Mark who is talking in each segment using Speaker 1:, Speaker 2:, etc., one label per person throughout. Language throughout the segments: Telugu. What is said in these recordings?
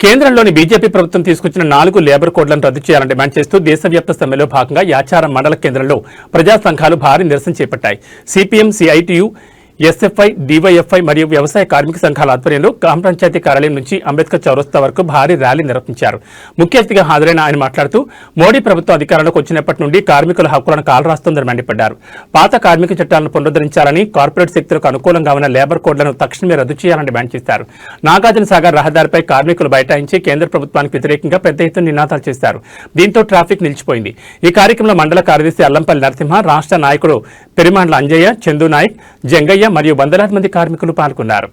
Speaker 1: కేంద్రంలోని బీజేపీ ప్రభుత్వం తీసుకొచ్చిన 4 లేబర్ కోడ్లను రద్దు చేయాలని డిమాండ్ చేస్తూ దేశవ్యాప్త సమ్మెలో భాగంగా యాచారం మండల కేంద్రంలో ప్రజా సంఘాలు భారీ నిరసన చేపట్టాయి. సిపిఎం, సిఐటియు, ఎస్ఎఫ్ఐ, డివైఎఫ్ఐ మరియు వ్యవసాయ కార్మిక సంఘాల ఆధ్వర్యంలో గ్రామ పంచాయతీ కార్యాలయం నుంచి అంబేద్కర్ చౌరస్తా వరకు భారీ ర్యాలీ నిర్వహించారు. ముఖ్య అతిథిగా హాజరైన ఆయన మాట్లాడుతూ మోడీ ప్రభుత్వం అధికారంలోకి వచ్చినప్పటి నుండి కార్మికుల హక్కులను కాలరాస్తోందని మండిపడ్డారు. పాత కార్మిక చట్టాలను పునరుద్ధరించాలని, కార్పొరేట్ శక్తులకు అనుకూలంగా ఉన్న లేబర్ కోడ్లను తక్షణమే రద్దు చేయాలని డిమాండ్ చేశారు. నాగార్జున సాగర్ రహదారిపై కార్మికులు బైఠాయించి కేంద్ర ప్రభుత్వానికి వ్యతిరేకంగా పెద్ద ఎత్తున నినాదాలు చేశారు. దీంతో ట్రాఫిక్ నిలిచిపోయింది. ఈ కార్యక్రమంలో మండల కార్యదర్శి అల్లంపల్లి నరసింహ, రాష్ట్ర నాయకుడు పెరిమాండ్ల అంజయ్య, చందు నాయక్, జంగయ్య మరియు వందలాది మంది కార్మికులు పాల్గొన్నారు.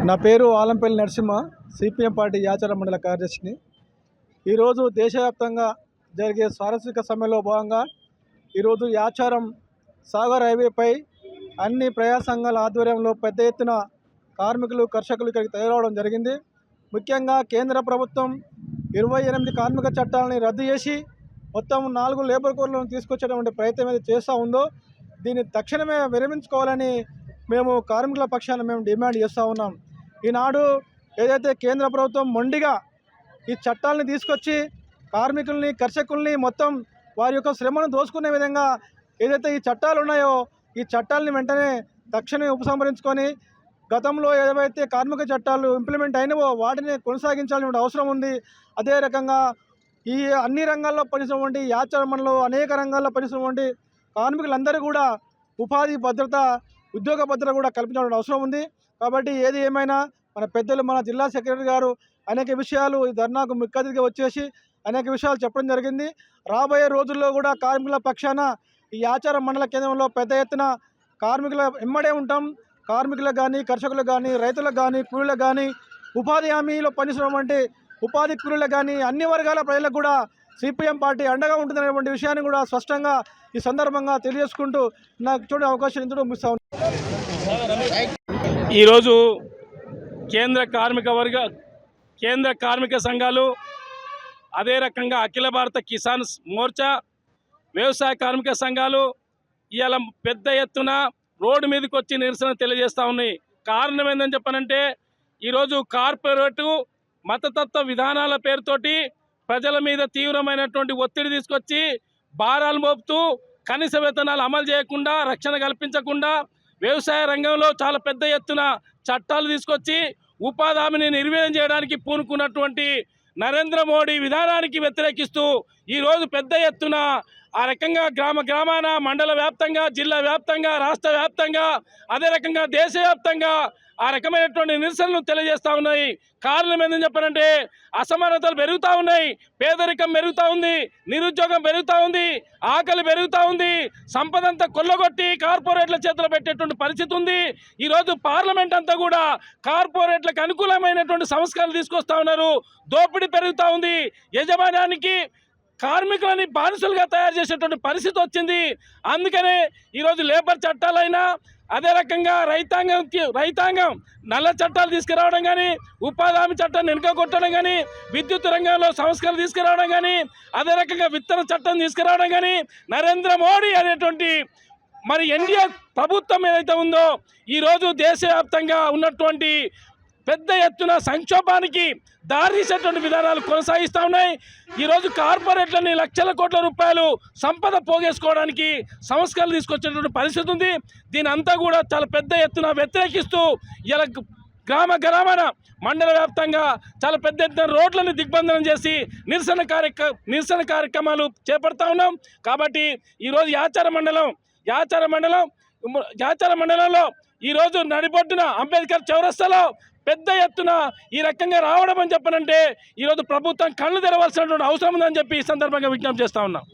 Speaker 2: నా పేరు ఆలంపల్లి నరసింహ, సిపిఎం పార్టీ యాచారం మండల కార్యదర్శిని. ఈరోజు దేశవ్యాప్తంగా జరిగే సారస్వతిక సమ్మెలో భాగంగా ఈరోజు యాచారం సాగర్ హైవేపై అన్ని ప్రజా సంఘాల ఆధ్వర్యంలో పెద్ద ఎత్తున కార్మికులు, కర్షకులు ఇక్కడికి తయారవడం జరిగింది. ముఖ్యంగా కేంద్ర ప్రభుత్వం 28 కార్మిక చట్టాలని రద్దు చేసి మొత్తం 4 లేబర్ కోడ్లను తీసుకొచ్చేటువంటి ప్రయత్నం ఏది చేస్తూ ఉందో దీన్ని తక్షణమే విరమించుకోవాలని మేము కార్మికుల పక్షాన మేము డిమాండ్ చేస్తూ ఉన్నాం. ఈనాడు ఏదైతే కేంద్ర ప్రభుత్వం మొండిగా ఈ చట్టాలని తీసుకొచ్చి కార్మికుల్ని, కర్షకుల్ని మొత్తం వారి యొక్క శ్రమను దోచుకునే విధంగా ఏదైతే ఈ చట్టాలు ఉన్నాయో ఈ చట్టాలని వెంటనే తక్షణమే ఉపసంహరించుకొని గతంలో ఏవైతే కార్మిక చట్టాలు ఇంప్లిమెంట్ అయినవో వాటిని కొనసాగించాల్సిన అవసరం ఉంది. అదే రకంగా ఈ అన్ని రంగాల్లో పనిచేసినటువంటి యాచరణలో అనేక రంగాల్లో పనిచేసినటువంటి కార్మికులందరూ కూడా ఉపాధి భద్రత, ఉద్యోగ భద్రత కూడా కల్పించాల్సిన అవసరం ఉంది. కాబట్టి ఏది ఏమైనా మన పెద్దలు, మన జిల్లా సెక్రటరీ గారు అనేక విషయాలు ఈ ధర్నాకు ముఖ్య అతిథిగా వచ్చేసి అనేక విషయాలు చెప్పడం జరిగింది. రాబోయే రోజుల్లో కూడా కార్మికుల పక్షాన ఈ ఆచారం మండల కేంద్రంలో పెద్ద ఎత్తున కార్మికుల ఎమ్మడే ఉంటాం. కార్మికులకు కానీ, కర్షకులకు కానీ, రైతులకు కానీ, కూలీలకు కానీ, ఉపాధి హామీలో పనిచేసినటువంటి ఉపాధి కూలీలకు కానీ అన్ని వర్గాల ప్రజలకు కూడా సిపిఎం పార్టీ అండగా ఉంటుందనేటువంటి విషయాన్ని కూడా స్పష్టంగా ఈ సందర్భంగా తెలియజేసుకుంటూ నాకు చూడే అవకాశం ఇందులో ముగిస్తా ఉంది.
Speaker 3: ఈరోజు కేంద్ర కార్మిక సంఘాలు, అదే రకంగా అఖిల భారత కిసాన్ మోర్చా, వ్యవసాయ కార్మిక సంఘాలు ఇవాళ పెద్ద ఎత్తున రోడ్డు మీదకి వచ్చి నిరసన తెలియజేస్తూ ఉన్నాయి. కారణం ఏందని చెప్పనంటే ఈరోజు కార్పొరేటు మతతత్వ విధానాల పేరుతోటి ప్రజల మీద తీవ్రమైనటువంటి ఒత్తిడి తీసుకొచ్చి భారాలు మోపుతూ కనీస వేతనాలు అమలు చేయకుండా, రక్షణ కల్పించకుండా వ్యవసాయ రంగంలో చాలా పెద్ద ఎత్తున చట్టాలు తీసుకొచ్చి ఉపాధి హామీని నిర్వీర్యం చేయడానికి పూనుకున్నటువంటి నరేంద్ర మోడీ విధానానికి వ్యతిరేకిస్తూ ఈరోజు పెద్ద ఎత్తున ఆ రకంగా గ్రామాన, మండల వ్యాప్తంగా, జిల్లా వ్యాప్తంగా, రాష్ట్ర వ్యాప్తంగా, అదే రకంగా దేశవ్యాప్తంగా ఆ రకమైనటువంటి నిరసనలు తెలియజేస్తూ ఉన్నాయి. కారణం ఏంటని చెప్పారంటే అసమానతలు పెరుగుతూ ఉన్నాయి, పేదరికం పెరుగుతూ ఉంది, నిరుద్యోగం పెరుగుతూ ఉంది, ఆకలి పెరుగుతూ ఉంది, సంపద అంతా కొల్లగొట్టి కార్పొరేట్ల చేతులు పెట్టేటువంటి పరిస్థితి ఉంది. ఈరోజు పార్లమెంట్ అంతా కూడా కార్పొరేట్లకు అనుకూలమైనటువంటి సంస్కరణలు తీసుకొస్తా ఉన్నారు. దోపిడీ పెరుగుతూ ఉంది, యజమానానికి కార్మికులని బానిసలుగా తయారు చేసేటువంటి పరిస్థితి వచ్చింది. అందుకనే ఈరోజు లేబర్ చట్టాలైనా, అదే రకంగా రైతాంగం నల్ల చట్టాలు తీసుకురావడం కానీ, ఉపాధి హామీ చట్టాన్ని వెనుక కొట్టడం కానీ, విద్యుత్ రంగంలో సంస్కరణలు తీసుకురావడం కానీ, అదే రకంగా విత్తన చట్టం తీసుకురావడం కానీ, నరేంద్ర మోడీ అనేటువంటి మరి ఎన్డీఏ ప్రభుత్వం ఏదైతే ఉందో ఈరోజు దేశవ్యాప్తంగా ఉన్నటువంటి పెద్ద ఎత్తున సంక్షోభానికి దారితీసేటువంటి విధానాలు కొనసాగిస్తూ ఉన్నాయి. ఈరోజు కార్పొరేట్లని లక్షల కోట్ల రూపాయలు సంపద పోగేసుకోవడానికి సంస్కరణలు తీసుకొచ్చేటువంటి పరిస్థితి ఉంది. దీని అంతా కూడా చాలా పెద్ద ఎత్తున వ్యతిరేకిస్తూ ఇలా గ్రామాన, మండల వ్యాప్తంగా చాలా పెద్ద ఎత్తున రోడ్లను దిగ్బంధనం చేసి నిరసన కార్యక్రమాలు చేపడతా ఉన్నాం. కాబట్టి ఈరోజు యాచార మండలంలో ఈరోజు నడిబొడ్డున అంబేద్కర్ చౌరస్తాలో పెద్ద ఎత్తున ఈ రకంగా రావడం అని చెప్పనంటే ఈరోజు ప్రభుత్వం కళ్ళు తెరవాల్సినటువంటి అవసరం ఉందని చెప్పి ఈ సందర్భంగా విజ్ఞప్తి చేస్తా ఉన్నాం.